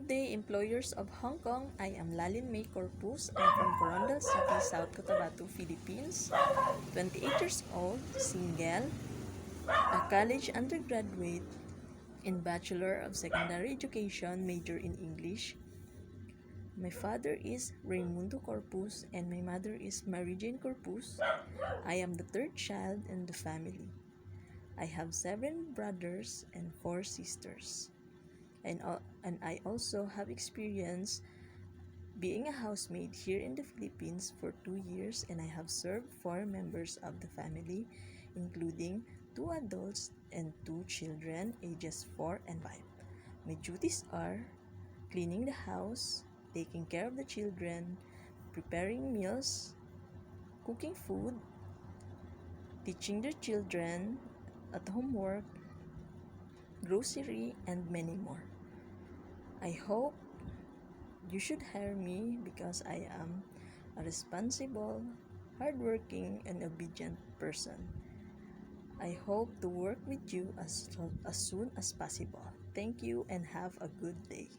Good day, employers of Hong Kong. I am Lalin May Corpus. I'm from Corondel City, South Cotabato, Philippines. 28 years old, single, a college undergraduate, and Bachelor of Secondary Education, major in English. My father is Raimundo Corpus and my mother is Mary Jane Corpus. I am the third child in the family. I have 7 brothers and 4 sisters. And I also have experience being a housemaid here in the Philippines for 2 years, and I have served 4 members of the family, including 2 adults and 2 children ages 4 and 5. My duties are cleaning the house, taking care of the children, preparing meals, cooking food, teaching the children at homework, grocery, and many more. I hope you should hire me because I am a responsible, hardworking, and obedient person. I hope to work with you as soon as possible. Thank you and have a good day.